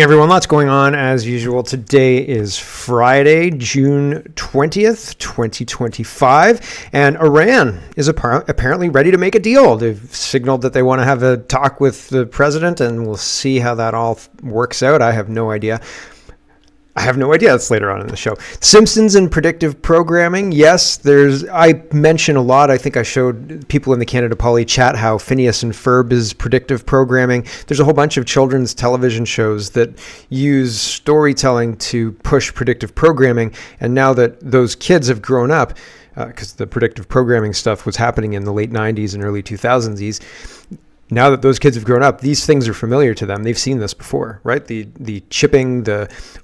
Everyone, lots going on as usual. Today is Friday, June 20th, 2025, and Iran is apparently ready to make a deal. They've signaled that they want to have a talk with the president, and we'll see how that all works out. I have no idea. That's later on in the show. Simpsons and predictive programming. Yes, I mention a lot. I think I showed people in the Canada Poly chat how Phineas and Ferb is predictive programming. There's a whole bunch of children's television shows that use storytelling to push predictive programming. And now that those kids have grown up, because the predictive programming stuff was happening in the late 90s and early 2000s, now that those kids have grown up, these things are familiar to them. They've seen this before, right? The chipping,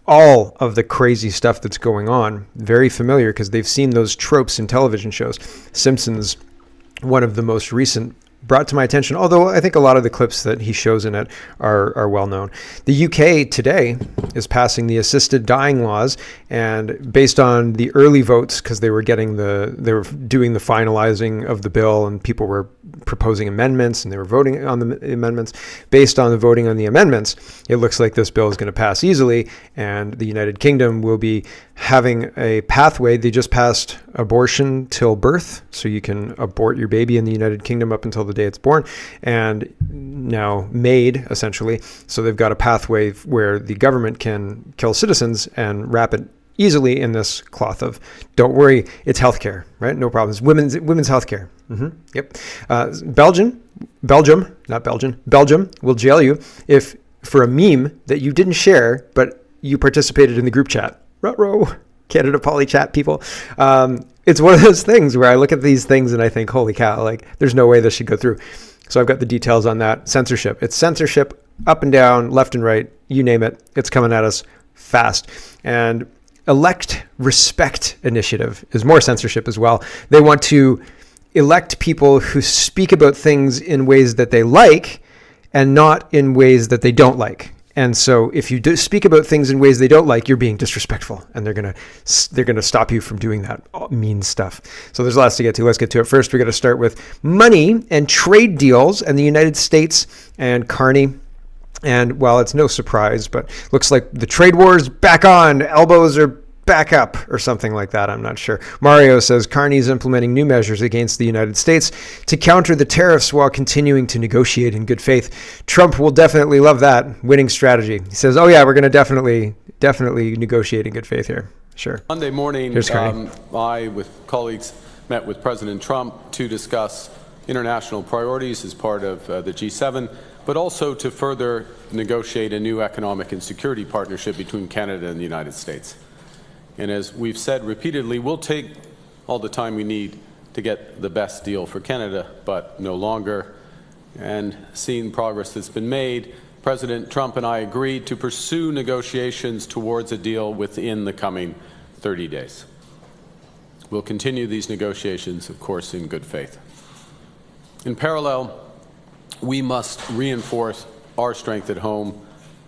all of the crazy stuff that's going on, very familiar because they've seen those tropes in television shows. Simpsons, one of the most recent, brought to my attention, although I think a lot of the clips that he shows in it are well known. The UK today is passing the assisted dying laws, and based on the early votes, because they were doing the finalizing of the bill, and people were proposing amendments and they were voting on the amendments. Based on the voting on the amendments, it looks like this bill is going to pass easily, and the United Kingdom will be having a pathway. They just passed abortion till birth, so you can abort your baby in the United Kingdom up until the day it's born, and now MAID, essentially. So they've got a pathway where the government can kill citizens and wrap it easily in this cloth of, don't worry, it's healthcare, right? No problems. Women's healthcare. Yep. Belgium will jail you if for a meme that you didn't share, but you participated in the group chat. Ruh-roh, Canada Poly chat people. It's one of those things where I look at these things and I think, holy cow, like there's no way this should go through. So I've got the details on that. Censorship. It's censorship up and down, left and right, you name it. It's coming at us fast. And Elect Respect Initiative is more censorship as well. They want to elect people who speak about things in ways that they like and not in ways that they don't like. And so if you do speak about things in ways they don't like, you're being disrespectful, and they're going to stop you from doing that mean stuff. So there's lots to get to. Let's get to it. First, we're going to start with money and trade deals and the United States and Carney. And while it's no surprise, but looks like the trade war is back on. Elbows are back up or something like that. I'm not sure. Mario says Carney's implementing new measures against the United States to counter the tariffs while continuing to negotiate in good faith. Trump will definitely love that winning strategy. He says, oh yeah, we're going to definitely negotiate in good faith here. Sure. Monday morning, I, with colleagues, met with President Trump to discuss international priorities as part of the G7, but also to further negotiate a new economic and security partnership between Canada and the United States. And as we've said repeatedly, we'll take all the time we need to get the best deal for Canada, but no longer. And seeing progress that's been made, President Trump and I agreed to pursue negotiations towards a deal within the coming 30 days. We'll continue these negotiations, of course, in good faith. In parallel, we must reinforce our strength at home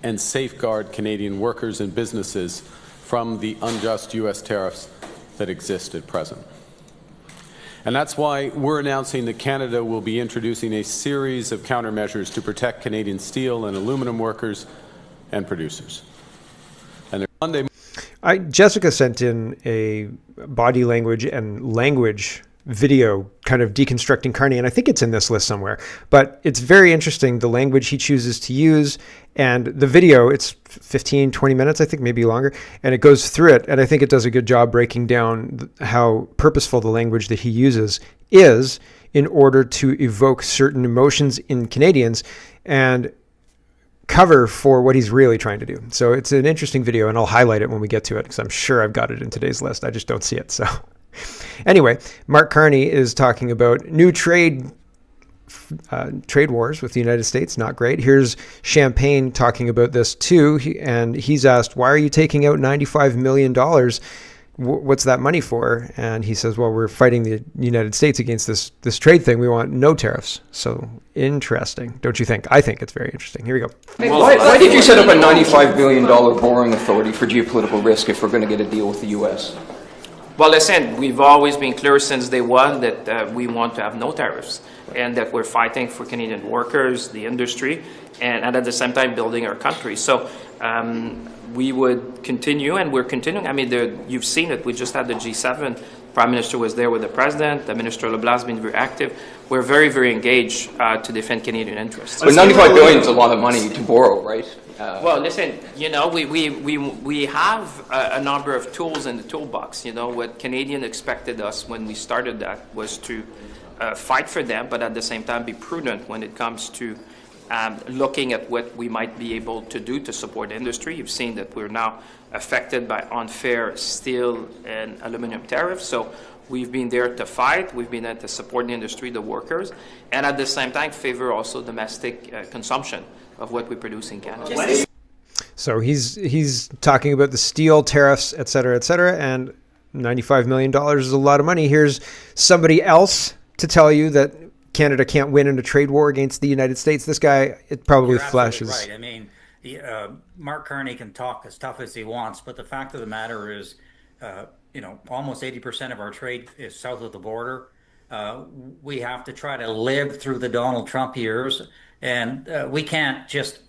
and safeguard Canadian workers and businesses from the unjust U.S. tariffs that exist at present. And that's why we're announcing that Canada will be introducing a series of countermeasures to protect Canadian steel and aluminum workers and producers. And Monday, Jessica sent in a body language and language video kind of deconstructing Carney, and I think it's in this list somewhere, but it's very interesting the language he chooses to use, and the video, it's 15, 20 minutes, I think, maybe longer, and it goes through it, and I think it does a good job breaking down how purposeful the language that he uses is in order to evoke certain emotions in Canadians and cover for what he's really trying to do. So it's an interesting video, and I'll highlight it when we get to it because I'm sure I've got it in today's list. I just don't see it. So anyway, Mark Carney is talking about new trade wars with the United States. Not great. Here's Champagne talking about this too. And he's asked, why are you taking out $95 million? What's that money for? And he says, well, we're fighting the United States against this trade thing. We want no tariffs. So interesting, don't you think? I think it's very interesting. Here we go. Why did you set up a $95 billion borrowing authority for geopolitical risk if we're going to get a deal with the U.S.? Well, listen, we've always been clear since day one that we want to have no tariffs and that we're fighting for Canadian workers, the industry, and at the same time building our country. So We would continue, and we're continuing. I mean, you've seen it. We just had the G7. Prime Minister was there with the President. The Minister Leblanc's been very active. We're very, very engaged to defend Canadian interests. But 95 billion is a lot of money to borrow, right? Well, listen, we have a number of tools in the toolbox. What Canadians expected us when we started that was to fight for them, but at the same time be prudent when it comes to looking at what we might be able to do to support industry. You've seen that we're now affected by unfair steel and aluminum tariffs. So we've been there to fight. We've been there to support the industry, the workers, and at the same time favor also domestic consumption of what we produce in Canada. So he's talking about the steel tariffs, et cetera, and $95 million is a lot of money. Here's somebody else to tell you that Canada can't win in a trade war against the United States. This guy, it probably You're flashes. right. I mean, Mark Carney can talk as tough as he wants, but the fact of the matter is, almost 80% of our trade is south of the border. We have to try to live through the Donald Trump years, and we can't just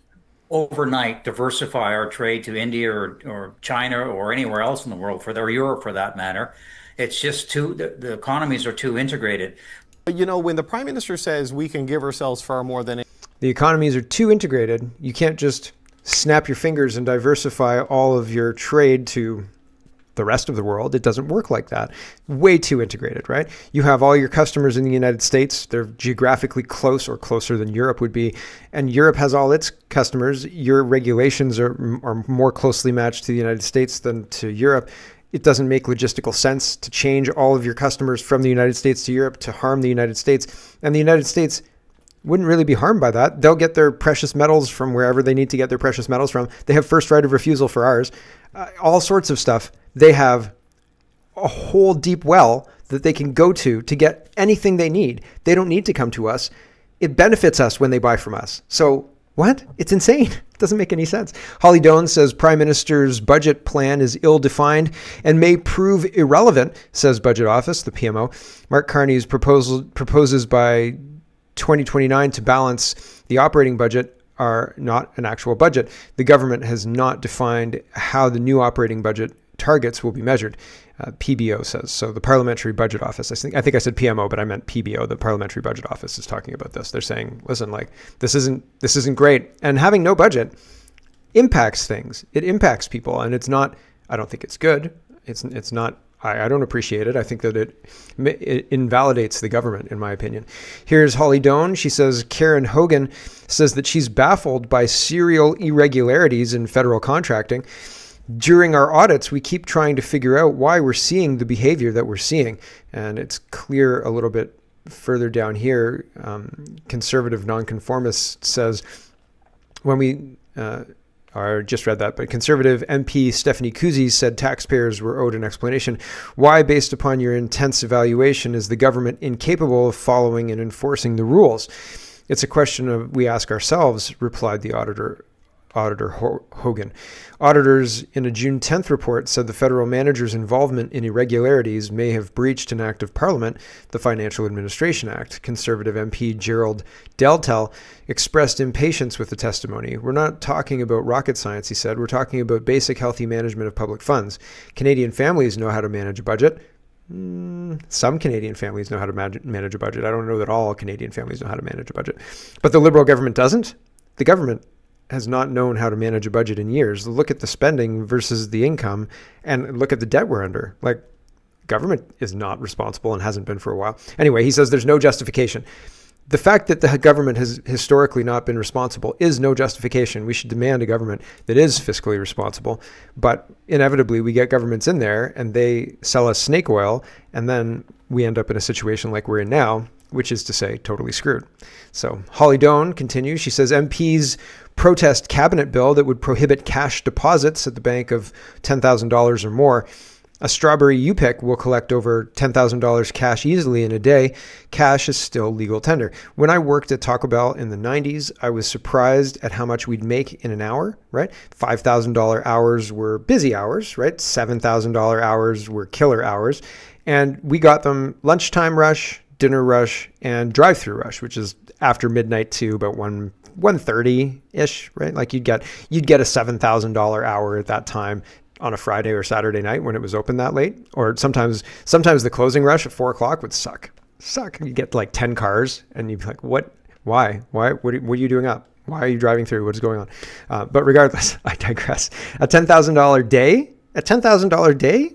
overnight diversify our trade to India or China or anywhere else in the world, or Europe for that matter. It's just the economies are too integrated. When the Prime Minister says we can give ourselves far more than... The economies are too integrated. You can't just snap your fingers and diversify all of your trade to the rest of the world. It doesn't work like that. Way too integrated, right? You have all your customers in the United States. They're geographically close or closer than Europe would be. And Europe has all its customers. Your regulations are more closely matched to the United States than to Europe. It doesn't make logistical sense to change all of your customers from the United States to Europe to harm the United States. And the United States wouldn't really be harmed by that. They'll get their precious metals from wherever they need to get their precious metals from. They have first right of refusal for ours. All sorts of stuff. They have a whole deep well that they can go to get anything they need. They don't need to come to us. It benefits us when they buy from us. So what? It's insane. It doesn't make any sense. Holly Doan says Prime Minister's budget plan is ill-defined and may prove irrelevant, says Budget Office, the PMO. Mark Carney's proposes by 2029 to balance the operating budget are not an actual budget. The government has not defined how the new operating budget targets will be measured. PBO says. So the Parliamentary Budget Office, I think I said PMO, but I meant PBO. The Parliamentary Budget Office is talking about this. They're saying, listen, this isn't great. And having no budget impacts things. It impacts people. And it's not, I don't think it's good. It's not, I don't appreciate it. I think that it invalidates the government, in my opinion. Here's Holly Doan. She says Karen Hogan says that she's baffled by serial irregularities in federal contracting. During our audits, we keep trying to figure out why we're seeing the behavior that we're seeing. And it's clear a little bit further down here. Conservative nonconformist says, I just read that, but Conservative MP Stephanie Kuzi said taxpayers were owed an explanation. Why, based upon your intense evaluation, is the government incapable of following and enforcing the rules? It's a question we ask ourselves, replied the Auditor Hogan. Auditors in a June 10th report said the federal manager's involvement in irregularities may have breached an act of Parliament, the Financial Administration Act. Conservative MP Gerald Deltel expressed impatience with the testimony. We're not talking about rocket science, he said. We're talking about basic healthy management of public funds. Canadian families know how to manage a budget. Some Canadian families know how to manage a budget. I don't know that all Canadian families know how to manage a budget. But the Liberal government doesn't. The government has not known how to manage a budget in years. Look at the spending versus the income and look at the debt we're under. Government is not responsible and hasn't been for a while. Anyway, he says there's no justification. The fact that the government has historically not been responsible is no justification. We should demand a government that is fiscally responsible. But inevitably, we get governments in there and they sell us snake oil, and then we end up in a situation like we're in now, which is to say, totally screwed. So Holly Doan continues. She says MPs protest cabinet bill that would prohibit cash deposits at the bank of $10,000 or more. A strawberry you pick will collect over $10,000 cash easily in a day. Cash is still legal tender. When I worked at Taco Bell in the 90s, I was surprised at how much we'd make in an hour, right? $5,000 hours were busy hours, right? $7,000 hours were killer hours. And we got them lunchtime rush, dinner rush, and drive-through rush, which is after midnight to about 1 130-ish, right? Like you'd get a $7,000 hour at that time on a Friday or Saturday night when it was open that late. Or sometimes the closing rush at 4 o'clock would suck. You get like 10 cars and you'd be like, what? Why? What are you doing up? Why are you driving through? What is going on? But regardless, I digress. A $10,000 day?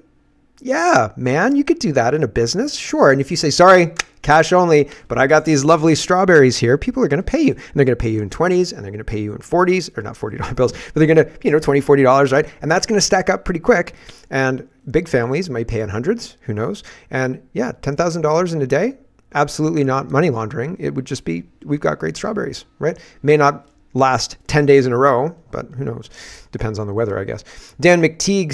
Yeah, man, you could do that in a business. Sure. And if you say, sorry, cash only, but I got these lovely strawberries here, people are going to pay you. And they're going to pay you in 20s and they're going to pay you in 40s, or not $40 bills, but they're going to, $20, $40, right? And that's going to stack up pretty quick. And big families might pay in hundreds, who knows? And yeah, $10,000 in a day, absolutely not money laundering. It would just be, we've got great strawberries, right? May not last 10 days in a row, but who knows? Depends on the weather, I guess. Dan McTeague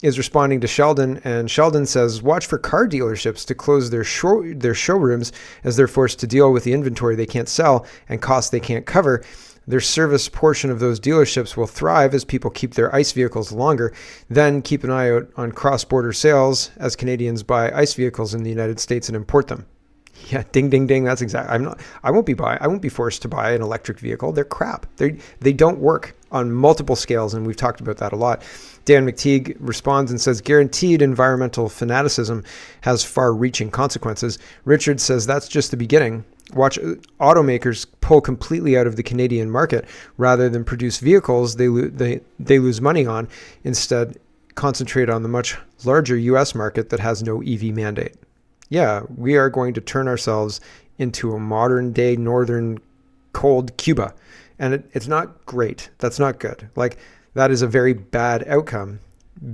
is responding to Sheldon, and Sheldon says, watch for car dealerships to close their showrooms as they're forced to deal with the inventory they can't sell and costs they can't cover. Their service portion of those dealerships will thrive as people keep their ICE vehicles longer. Then keep an eye out on cross-border sales as Canadians buy ICE vehicles in the United States and import them. Yeah, ding, ding, ding. That's exactly. I won't be forced to buy an electric vehicle. They're crap. They don't work on multiple scales, and we've talked about that a lot. Dan McTeague responds and says, guaranteed environmental fanaticism has far-reaching consequences. Richard says that's just the beginning. Watch automakers pull completely out of the Canadian market rather than produce vehicles they lose money on. Instead, concentrate on the much larger U.S. market that has no EV mandate. Yeah, we are going to turn ourselves into a modern day northern cold Cuba. And it's not great. That's not good. Like, that is a very bad outcome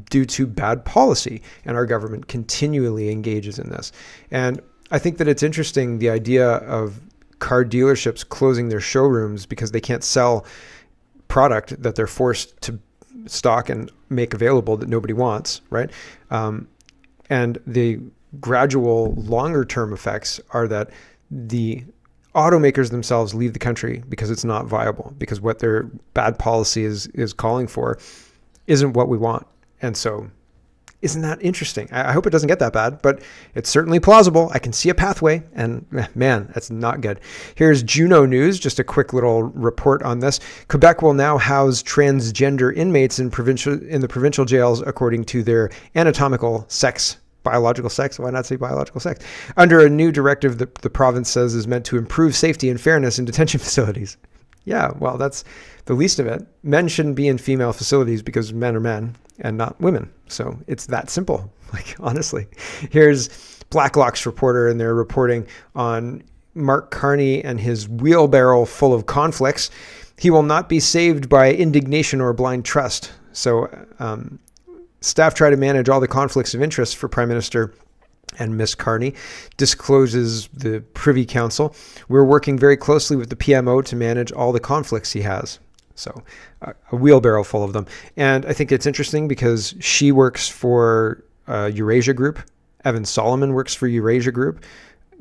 due to bad policy. And our government continually engages in this. And I think that it's interesting, the idea of car dealerships closing their showrooms because they can't sell product that they're forced to stock and make available that nobody wants, right? And the gradual longer term effects are that the automakers themselves leave the country because it's not viable, because what their bad policy is calling for isn't what we want. And so isn't that interesting? I hope it doesn't get that bad, but it's certainly plausible. I can see a pathway, and man, that's not good. Here's Juno News, just a quick little report on this. Quebec will now house transgender inmates in the provincial jails according to their anatomical sex. Biological sex? Why not say biological sex? Under a new directive that the province says is meant to improve safety and fairness in detention facilities. Yeah, well, that's the least of it. Men shouldn't be in female facilities because men are men and not women. So it's that simple, like, honestly. Here's Blacklock's reporter, and they're reporting on Mark Carney and his wheelbarrow full of conflicts. He will not be saved by indignation or blind trust. So, staff try to manage all the conflicts of interest for Prime Minister and Miss Carney, discloses the Privy Council. We're working very closely with the PMO to manage all the conflicts he has. So a wheelbarrow full of them. And I think it's interesting because she works for Eurasia Group. Evan Solomon works for Eurasia Group.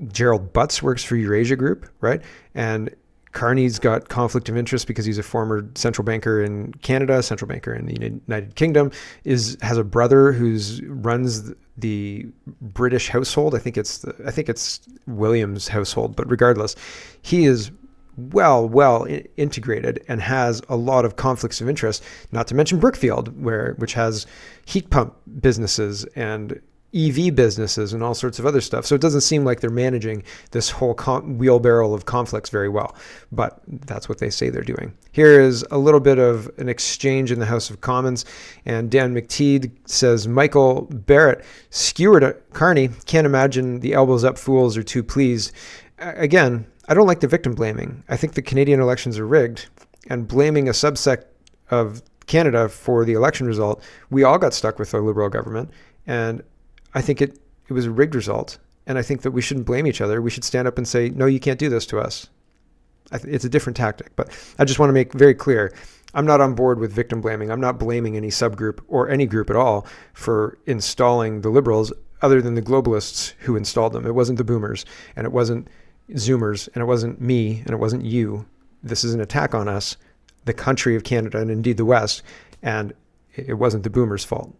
Gerald Butts works for Eurasia Group, right? And Carney's got conflict of interest because he's a former central banker in Canada, central banker in the United Kingdom, has a brother who's runs the British household. I think it's William's household, but regardless, he is well integrated and has a lot of conflicts of interest, not to mention Brookfield, which has heat pump businesses and EV businesses and all sorts of other stuff. So it doesn't seem like they're managing this whole wheelbarrow of conflicts very well, but that's what they say they're doing. Here is a little bit of an exchange in the House of Commons, and Dan McTeague says, Michael Barrett skewered at Carney. Can't imagine the elbows up fools are too pleased. Again, I don't like the victim blaming. I think the Canadian elections are rigged, and blaming a subsect of Canada for the election result, we all got stuck with a Liberal government, and I think it was a rigged result, and I think that we shouldn't blame each other. We should stand up and say, no, you can't do this to us. It's a different tactic, but I just want to make very clear, I'm not on board with victim blaming. I'm not blaming any subgroup or any group at all for installing the Liberals other than the globalists who installed them. It wasn't the boomers, and it wasn't Zoomers, and it wasn't me, and it wasn't you. This is an attack on us, the country of Canada, and indeed the West, and it wasn't the boomers' fault.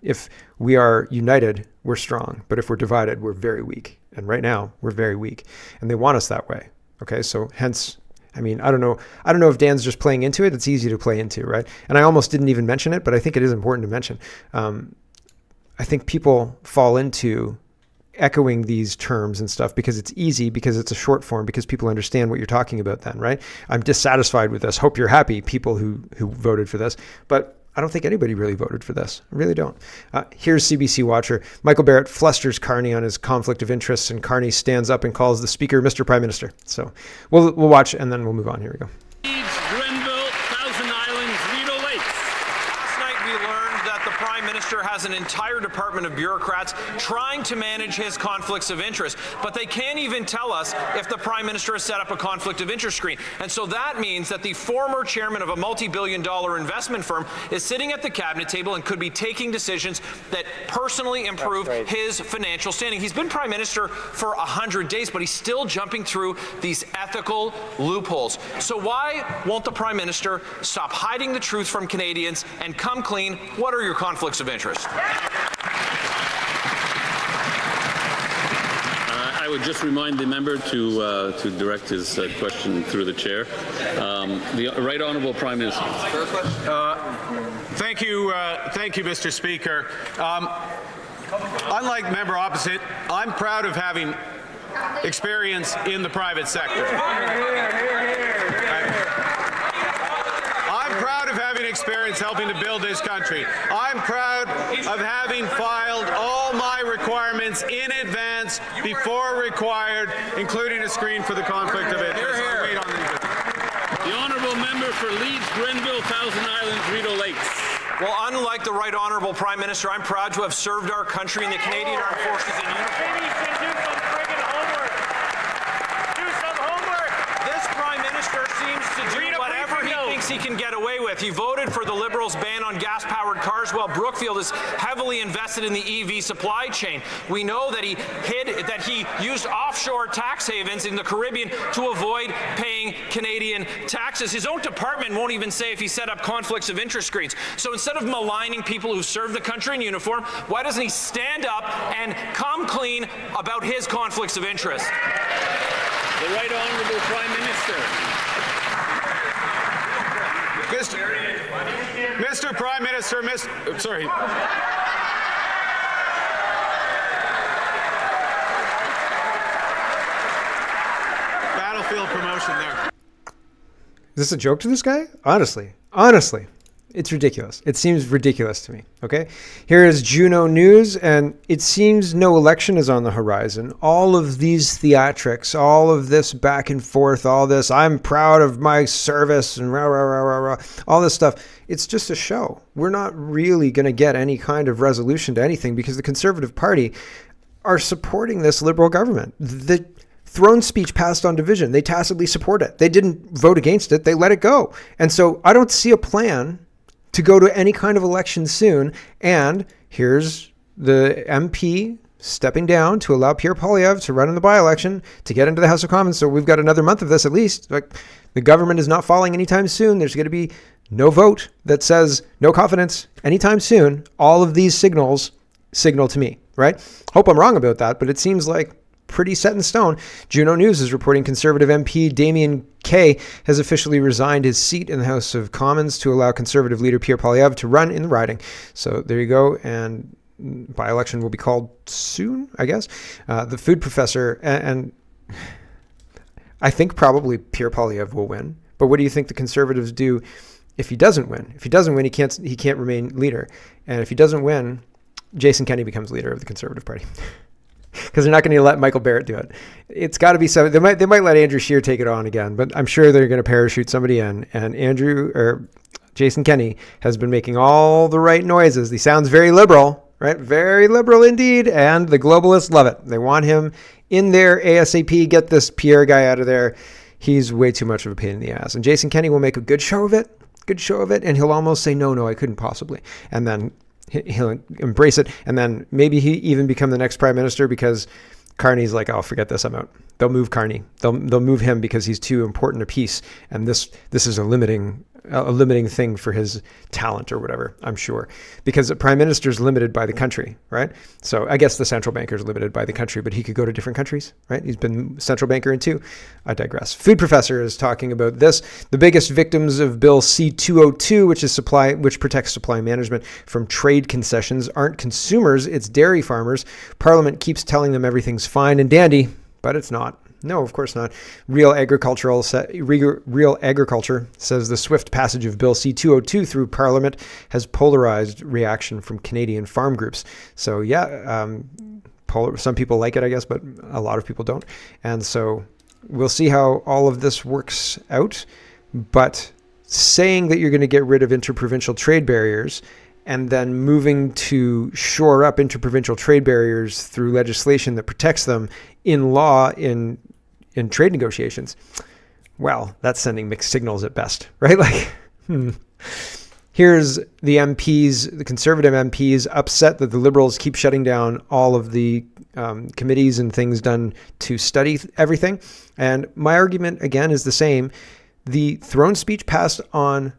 If we are united, we're strong. But if we're divided, we're very weak. And right now, we're very weak. And they want us that way. Okay, so hence I mean, I don't know if Dan's just playing into it. It's easy to play into, right? And I almost didn't even mention it, but I think it is important to mention. I think people fall into echoing these terms and stuff because it's easy, because it's a short form, because people understand what you're talking about then, right? I'm dissatisfied with this. Hope you're happy, people who voted for this. But I don't think anybody really voted for this. I really don't. Here's CBC Watcher. Michael Barrett flusters Carney on his conflict of interests, and Carney stands up and calls the speaker Mr. Prime Minister. So we'll watch, and then we'll move on. Here we go. Has an entire department of bureaucrats trying to manage his conflicts of interest, but they can't even tell us if the Prime Minister has set up a conflict of interest screen. And so that means that the former chairman of a multi-billion-dollar investment firm is sitting at the cabinet table and could be taking decisions that personally improve his financial standing. He's been Prime Minister for 100 days, but he's still jumping through these ethical loopholes. So why won't the Prime Minister stop hiding the truth from Canadians and come clean? What are your conflicts of interest? I would just remind the member to direct his question through the chair. The Right Honourable Prime Minister. Thank you, Mr. Speaker. Unlike member opposite, I'm proud of having experience in the private sector. I'm proud of having experience helping to build this country. I'm proud of having filed all my requirements in advance before required, including a screen for the conflict of interest. I'll wait on these. The Honourable Member for Leeds, Grenville, Thousand Islands, Rideau Lakes. Well, unlike the Right Honourable Prime Minister, I'm proud to have served our country in the Canadian Armed Forces in uniform. Maybe you should do some friggin' homework. Do some homework. This Prime Minister seems to do whatever he thinks he can get away with. He voted for the Liberals' ban on gas-powered cars, while Brookfield is heavily invested in the EV supply chain. We know that he used offshore tax havens in the Caribbean to avoid paying Canadian taxes. His own department won't even say if he set up conflicts of interest screens. So instead of maligning people who serve the country in uniform, why doesn't he stand up and come clean about his conflicts of interest? The Right Honourable Prime Minister. Mr. Prime Minister, sorry. Battlefield promotion there. Is this a joke to this guy? Honestly, it's ridiculous. It seems ridiculous to me. Okay. Here is Juno News, and it seems no election is on the horizon. All of these theatrics, all of this back and forth, all this, I'm proud of my service and rah, rah, rah, rah, rah, all this stuff. It's just a show. We're not really going to get any kind of resolution to anything because the Conservative Party are supporting this Liberal government. The throne speech passed on division. They tacitly support it. They didn't vote against it. They let it go. And so I don't see a plan to go to any kind of election soon. And here's the MP stepping down to allow Pierre Poilievre to run in the by-election to get into the House of Commons. So we've got another month of this at least. Like, the government is not falling anytime soon. There's going to be no vote that says no confidence anytime soon. All of these signal to me, right? Hope I'm wrong about that, but it seems like pretty set in stone. Juno News is reporting Conservative MP Damien Kay has officially resigned his seat in the House of Commons to allow Conservative leader Pierre Poilievre to run in the riding. So there you go. And by-election will be called soon, I guess. The food professor, and I think probably Pierre Poilievre will win. But what do you think the Conservatives do if he doesn't win? If he doesn't win, he can't remain leader. And if he doesn't win, Jason Kenney becomes leader of the Conservative Party. Because they're not going to let Michael Barrett do it. It's got to be something. They might let Andrew Scheer take it on again, but I'm sure they're going to parachute somebody in. And Jason Kenney has been making all the right noises. He sounds very liberal, right? Very liberal indeed. And the globalists love it. They want him in there ASAP. Get this Pierre guy out of there. He's way too much of a pain in the ass. And Jason Kenney will make a good show of it. And he'll almost say, no, I couldn't possibly. And then he'll embrace it, and then maybe he even become the next prime minister because Carney's like, oh, forget this, I'm out. They'll move Carney. They'll move him because he's too important a piece, and this is a limiting a limiting thing for his talent or whatever, I'm sure, because the prime minister is limited by the country, right? So I guess the central banker is limited by the country, but he could go to different countries, right? He's been central banker in two. I digress. Food professor is talking about this. The biggest victims of Bill C-202, which protects supply management from trade concessions, aren't consumers, it's dairy farmers. Parliament keeps telling them everything's fine and dandy, but it's not. No, of course not. Real Agriculture says the swift passage of Bill C-202 through Parliament has polarized reaction from Canadian farm groups. So yeah, some people like it, I guess, but a lot of people don't. And so we'll see how all of this works out. But saying that you're going to get rid of interprovincial trade barriers and then moving to shore up interprovincial trade barriers through legislation that protects them in law in trade negotiations, well, that's sending mixed signals at best, right? Like, here's the MPs, the Conservative MPs, upset that the Liberals keep shutting down all of the committees and things done to study everything. And my argument, again, is the same. The throne speech passed on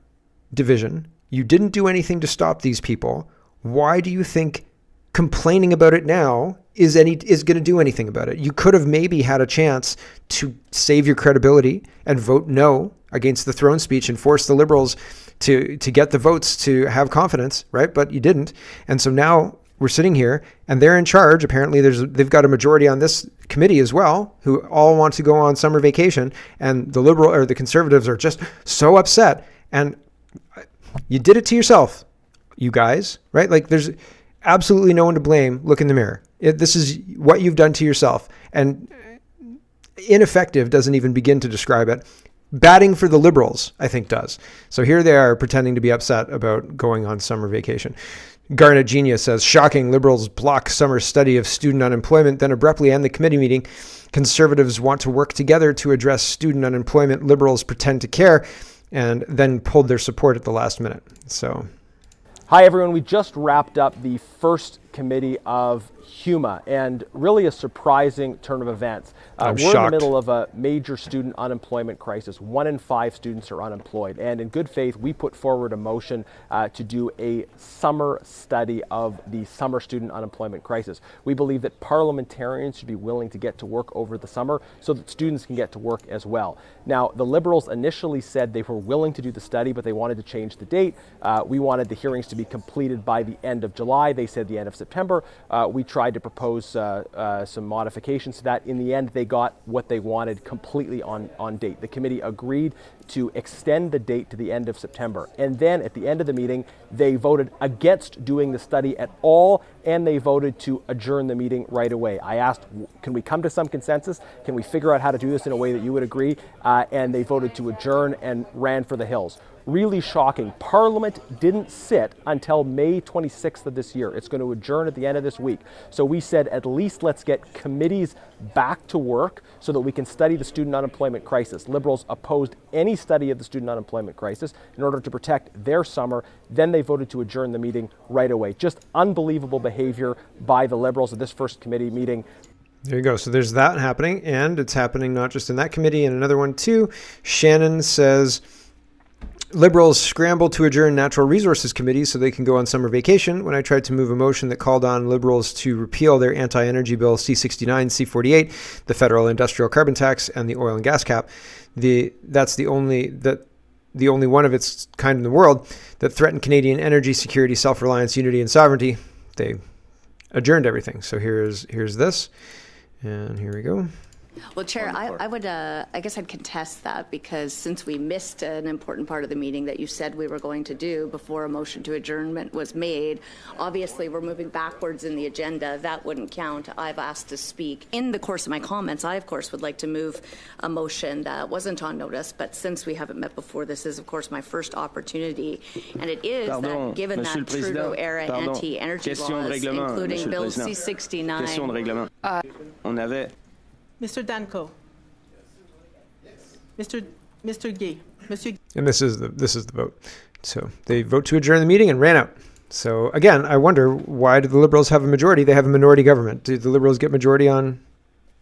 division. You didn't do anything to stop these people. Why do you think complaining about it now is going to do anything about it? You could have maybe had a chance to save your credibility and vote no against the throne speech and force the Liberals to get the votes to have confidence, right? But you didn't. And so now we're sitting here and they're in charge. Apparently they've got a majority on this committee as well, who all want to go on summer vacation, and the Conservatives are just so upset. And you did it to yourself, you guys, right? Like, there's absolutely no one to blame. Look in the mirror. This is what you've done to yourself. And ineffective doesn't even begin to describe it. Batting for the Liberals, I think, does. So here they are pretending to be upset about going on summer vacation. Garnet Genius says, shocking, Liberals block summer study of student unemployment, then abruptly end the committee meeting. Conservatives want to work together to address student unemployment. Liberals pretend to care and then pulled their support at the last minute. So... Hi everyone, we just wrapped up the first committee of HUMA, and really a surprising turn of events. We're shocked. in the middle of a major student unemployment crisis. 1 in 5 students are unemployed, and in good faith we put forward a motion to do a summer study of the summer student unemployment crisis. We believe that parliamentarians should be willing to get to work over the summer so that students can get to work as well. Now, the Liberals initially said they were willing to do the study, but they wanted to change the date. We wanted the hearings to be completed by the end of July. They said the end of September. We tried to propose some modifications to that. In the end, they got what they wanted completely on date. The committee agreed to extend the date to the end of September. And then at the end of the meeting, they voted against doing the study at all, and they voted to adjourn the meeting right away. I asked, can we come to some consensus? Can we figure out how to do this in a way that you would agree? And they voted to adjourn and ran for the hills. Really shocking. Parliament didn't sit until May 26th of this year. It's going to adjourn at the end of this week. So we said, at least let's get committees back to work so that we can study the student unemployment crisis. Liberals opposed any study of the student unemployment crisis in order to protect their summer. Then they voted to adjourn the meeting right away. Just unbelievable behavior by the Liberals at this first committee meeting. There you go. So there's that happening, and it's happening not just in that committee and another one too. Shannon says, Liberals scramble to adjourn Natural Resources Committee so they can go on summer vacation. When I tried to move a motion that called on Liberals to repeal their anti-energy bill C-69, C-48, the federal industrial carbon tax, and the oil and gas cap, that's the only one of its kind in the world that threatened Canadian energy security, self-reliance, unity, and sovereignty. They adjourned everything. So here's this, and here we go. Well, Chair, I guess I'd contest that, because since we missed an important part of the meeting that you said we were going to do before a motion to adjournment was made, obviously we're moving backwards in the agenda. That wouldn't count. I've asked to speak. In the course of my comments, I, of course, would like to move a motion that wasn't on notice, but since we haven't met before, this is, of course, my first opportunity. And it is that given that Trudeau-era anti-energy laws, including Bill C-69... Mr. Danko. Mr. Gay. And this is the vote. So they vote to adjourn the meeting and ran out. So again, I wonder, why do the Liberals have a majority? They have a minority government. Do the Liberals get majority on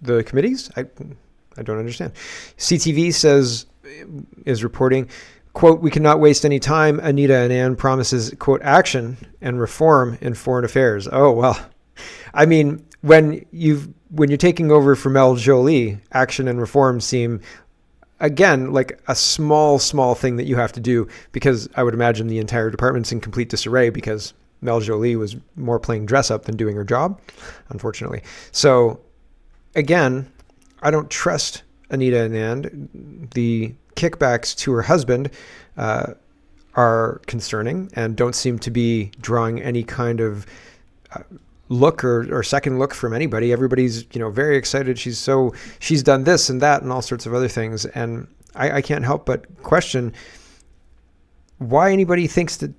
the committees? I don't understand. CTV is reporting Quote, we cannot waste any time. Anita and Ann promises, quote, action and reform in foreign affairs. Oh, well, I mean, when you're taking over from Mel Joly, action and reform seem, again, like a small thing that you have to do, because I would imagine the entire department's in complete disarray because Mel Joly was more playing dress up than doing her job, unfortunately. So again, I don't trust Anita and Ann. The kickbacks to her husband are concerning and don't seem to be drawing any kind of look or second look from anybody. Everybody's, very excited. She's done this and that and all sorts of other things. And I can't help but question why anybody thinks that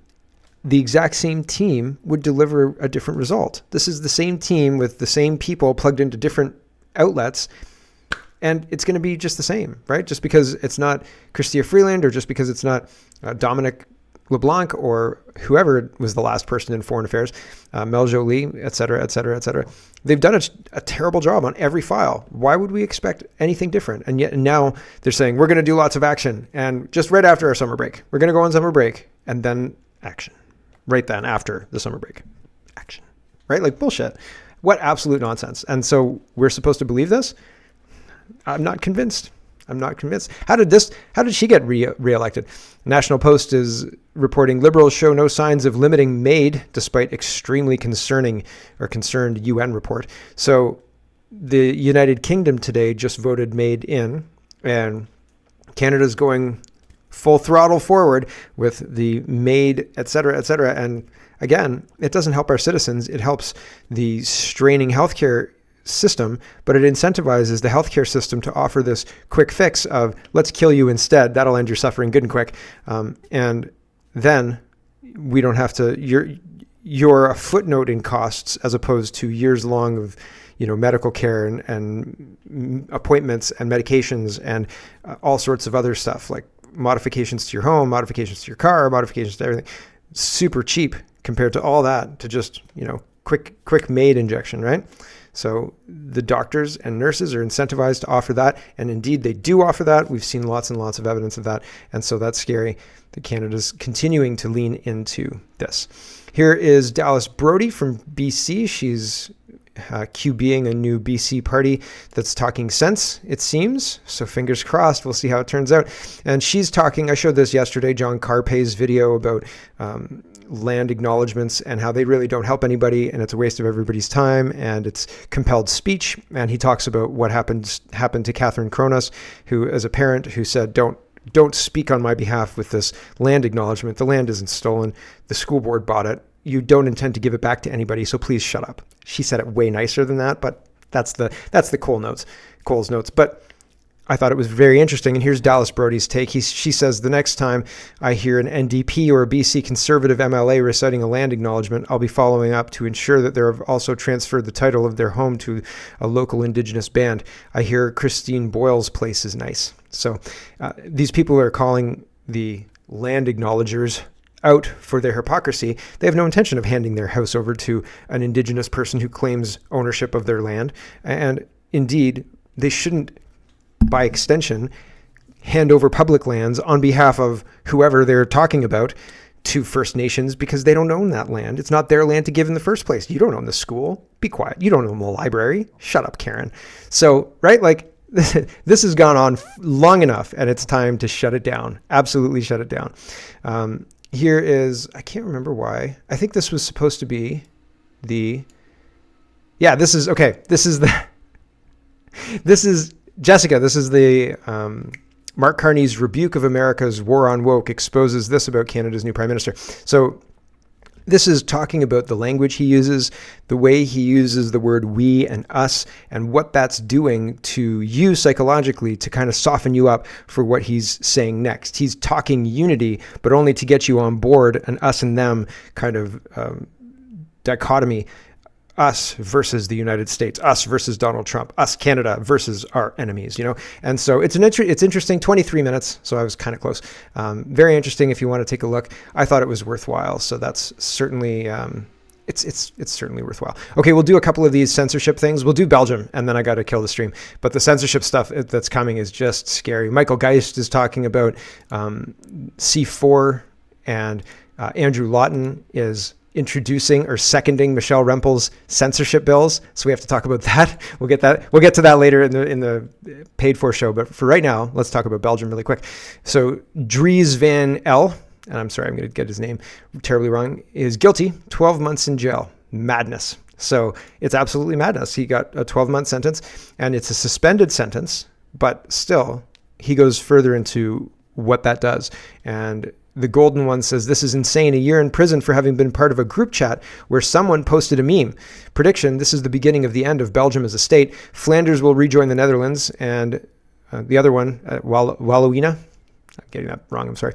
the exact same team would deliver a different result. This is the same team with the same people plugged into different outlets, and it's going to be just the same, right? Just because it's not Chrystia Freeland, or just because it's not Dominic LeBlanc, or whoever was the last person in foreign affairs, Mel Joly, et cetera, et cetera, et cetera. They've done a terrible job on every file. Why would we expect anything different? And yet now they're saying, we're going to do lots of action. And just right after our summer break, we're going to go on summer break, and then action. Right then, after the summer break, action, right? Like bullshit. What absolute nonsense. And so we're supposed to believe this? I'm not convinced. How did she get reelected? National Post is reporting Liberals show no signs of limiting MAID despite extremely concerned UN report. So the United Kingdom today just voted MAID in, and Canada's going full throttle forward with the MAID, et cetera, et cetera. And again, it doesn't help our citizens. It helps the straining healthcare system, but it incentivizes the healthcare system to offer this quick fix of let's kill you instead. That'll end your suffering good and quick. And then we don't have to, you're a footnote in costs as opposed to years long of, medical care and appointments and medications and all sorts of other stuff, like modifications to your home, modifications to your car, modifications to everything. Super cheap compared to all that, to just, quick MAID injection, right? So the doctors and nurses are incentivized to offer that. And indeed, they do offer that. We've seen lots and lots of evidence of that. And so that's scary that Canada's continuing to lean into this. Here is Dallas Brody from BC. She's QBing a new BC party that's talking sense, it seems. So fingers crossed. We'll see how it turns out. And she's talking, I showed this yesterday, John Carpay's video about land acknowledgements and how they really don't help anybody, and it's a waste of everybody's time, and it's compelled speech. And he talks about what happened to Catherine Kronos, who is a parent who said, don't speak on my behalf with this land acknowledgement. The land isn't stolen. The school board bought it. You don't intend to give it back to anybody, so please shut up. She said it way nicer than that, but that's the Cole's notes. But I thought it was very interesting. And here's Dallas Brody's take. She says, the next time I hear an NDP or a BC Conservative MLA reciting a land acknowledgement, I'll be following up to ensure that they've also transferred the title of their home to a local Indigenous band. I hear Christine Boyle's place is nice. So these people are calling the land acknowledgers out for their hypocrisy. They have no intention of handing their house over to an Indigenous person who claims ownership of their land. And indeed, they shouldn't, by extension, hand over public lands on behalf of whoever they're talking about to First Nations, because they don't own that land. It's not their land to give in the first place. You don't own the school. Be quiet. You don't own the library. Shut up, Karen. So, right, like this has gone on long enough, and it's time to shut it down. Absolutely shut it down. Here is, I can't remember why. I think this was supposed to be this is Jessica. This is the Mark Carney's rebuke of America's war on woke exposes this about Canada's new prime minister. So this is talking about the language he uses, the way he uses the word we and us, and what that's doing to you psychologically to kind of soften you up for what he's saying next. He's talking unity, but only to get you on board an us and them kind of dichotomy. Us versus the United States, us versus Donald Trump, us Canada versus our enemies, And so it's interesting. 23 minutes, so I was kind of close. Very interesting if you want to take a look. I thought it was worthwhile, so that's certainly it's certainly worthwhile. Okay, we'll do a couple of these censorship things. We'll do Belgium, and then I got to kill the stream. But the censorship stuff that's coming is just scary. Michael Geist is talking about C4, and Andrew Lawton is introducing or seconding Michelle Rempel's censorship bills. So we have to talk about that. We'll get to that later in the paid for show. But for right now, let's talk about Belgium really quick. So Dries van L, and I'm sorry, I'm going to get his name terribly wrong, is guilty, 12 months in jail. Madness. So it's absolutely madness. He got a 12-month sentence, and it's a suspended sentence, but still, he goes further into what that does. And the golden one says, this is insane. A year in prison for having been part of a group chat where someone posted a meme. Prediction, this is the beginning of the end of Belgium as a state. Flanders will rejoin the Netherlands, and the other one, Wallonia, I'm getting that wrong, I'm sorry,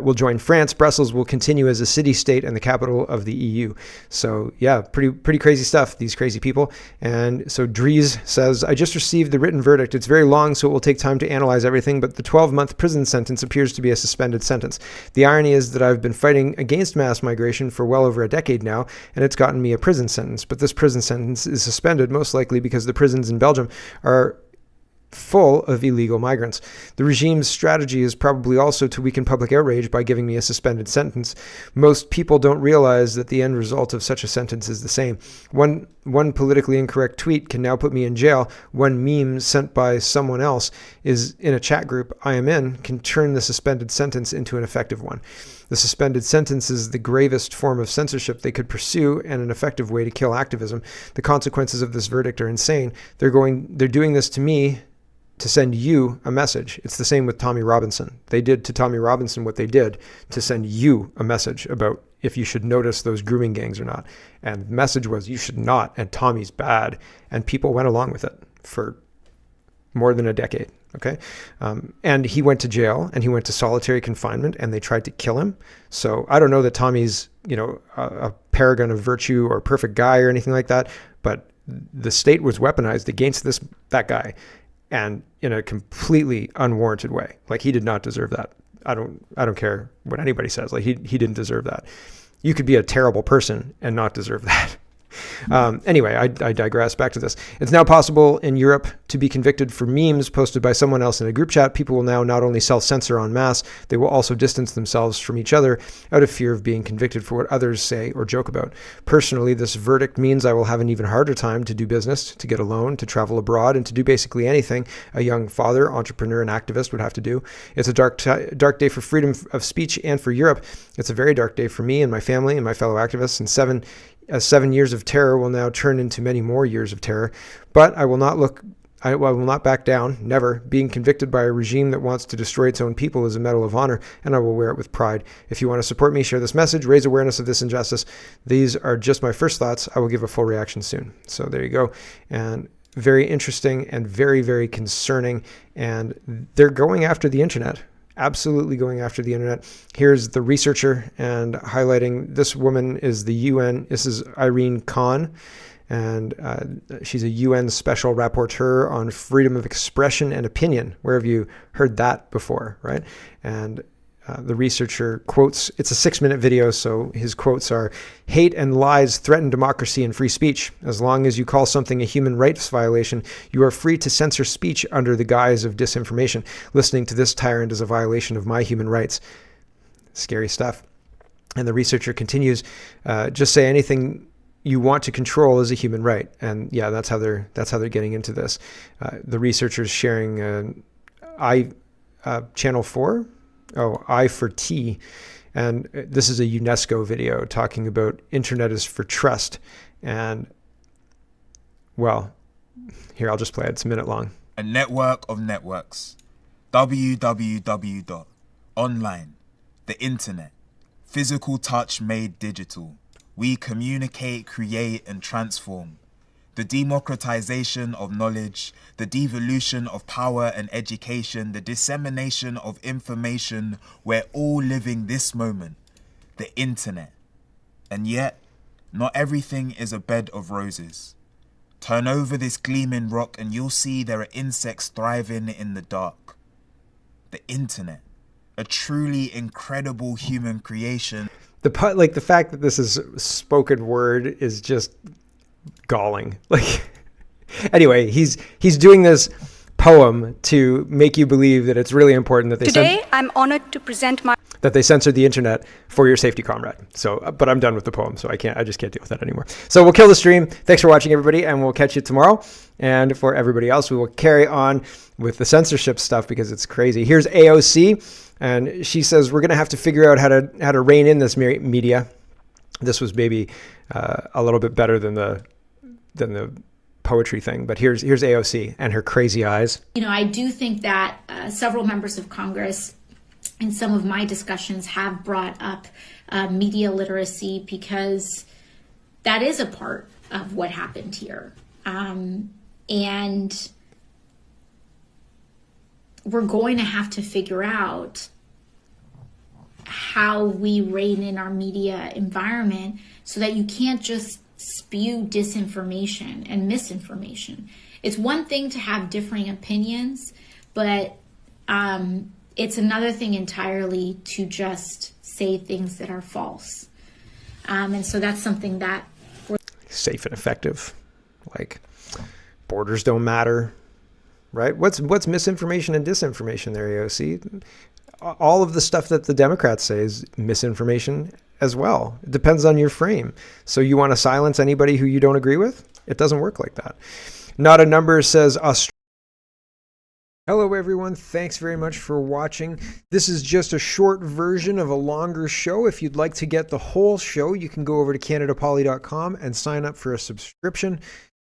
will join France. Brussels will continue as a city-state and the capital of the EU. So yeah, pretty crazy stuff, these crazy people. And so Dries says, I just received the written verdict. It's very long, so it will take time to analyze everything, but the 12-month prison sentence appears to be a suspended sentence. The irony is that I've been fighting against mass migration for well over a decade now, and it's gotten me a prison sentence. But this prison sentence is suspended most likely because the prisons in Belgium are full of illegal migrants. The regime's strategy is probably also to weaken public outrage by giving me a suspended sentence. Most people don't realize that the end result of such a sentence is the same. One politically incorrect tweet can now put me in jail. One meme sent by someone else is in a chat group I am in can turn the suspended sentence into an effective one. The suspended sentence is the gravest form of censorship they could pursue and an effective way to kill activism. The consequences of this verdict are insane. They're doing this to me to send you a message. It's the same with Tommy Robinson. They did to Tommy Robinson what they did to send you a message about if you should notice those grooming gangs or not. And the message was you should not, and Tommy's bad. And people went along with it for more than a decade. Okay. And he went to jail and he went to solitary confinement and they tried to kill him. So I don't know that Tommy's, a paragon of virtue or perfect guy or anything like that, but the state was weaponized against that guy. And in a completely unwarranted way. Like, he did not deserve that. I don't care what anybody says. Like, he didn't deserve that. You could be a terrible person and not deserve that. Anyway, I digress. Back to this. It's now possible in Europe to be convicted for memes posted by someone else in a group chat. People will now not only self-censor en masse, they will also distance themselves from each other out of fear of being convicted for what others say or joke about. Personally, this verdict means I will have an even harder time to do business, to get a loan, to travel abroad, and to do basically anything a young father, entrepreneur, and activist would have to do. It's a dark day for freedom of speech and for Europe. It's a very dark day for me and my family and my fellow activists. And 7 years of terror will now turn into many more years of terror. But I will not back down, never. Being convicted by a regime that wants to destroy its own people is a medal of honor, and I will wear it with pride. If you want to support me, share this message, raise awareness of this injustice. These are just my first thoughts. I will give a full reaction soon. So there you go. And very interesting and very, very concerning. And they're going after the internet. Absolutely going after the internet. Here's the researcher and highlighting this woman is the UN. This is Irene Khan, and she's a UN special rapporteur on freedom of expression and opinion. Where have you heard that before, right? And the researcher quotes, it's a 6-minute video, so his quotes are, hate and lies threaten democracy and free speech. As long as you call something a human rights violation, you are free to censor speech under the guise of disinformation. Listening to this tyrant is a violation of my human rights. Scary stuff. And the researcher continues, just say anything you want to control is a human right. And yeah, that's how they're getting into this. The researcher's sharing Channel 4, I for T. And this is a UNESCO video talking about internet is for trust. And, well, here, I'll just play it. It's a minute long. A network of networks. www. Online. The internet. Physical touch made digital. We communicate, create, and transform. The democratization of knowledge, the devolution of power and education, the dissemination of information, we're all living this moment, the internet. And yet, not everything is a bed of roses. Turn over this gleaming rock and you'll see there are insects thriving in the dark. The internet, a truly incredible human creation. Like the fact that this is spoken word is just galling. Like, anyway, he's doing this poem to make you believe that it's really important that they Today, I'm honored to present that they censored the internet for your safety, comrade. So, but I'm done with the poem, so I just can't deal with that anymore. So we'll kill the stream. Thanks for watching, everybody, and we'll catch you tomorrow. And for everybody else, we will carry on with the censorship stuff because it's crazy. Here's AOC, and she says we're going to have to figure out how to rein in this media. This was maybe a little bit better than the poetry thing, but here's AOC and her crazy eyes. You know, I do think that several members of Congress in some of my discussions have brought up media literacy because that is a part of what happened here. And we're going to have to figure out how we rein in our media environment so that you can't just spew disinformation and misinformation. It's one thing to have differing opinions, but it's another thing entirely to just say things that are false. And so that's something that we're safe and effective. Like, borders don't matter, right? What's misinformation and disinformation there, AOC? All of the stuff that the Democrats say is misinformation as well. It depends on your frame. So you want to silence anybody who you don't agree with? It doesn't work like that. Not a Number says Australia. Hello, everyone. Thanks very much for watching. This is just a short version of a longer show. If you'd like to get the whole show, you can go over to CanadaPoly.com and sign up for a subscription.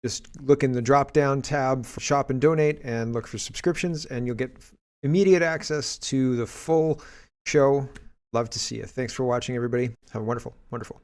Just look in the drop-down tab for Shop and Donate and look for subscriptions, and you'll get immediate access to the full show. Love to see you. Thanks for watching, everybody. Have a wonderful, wonderful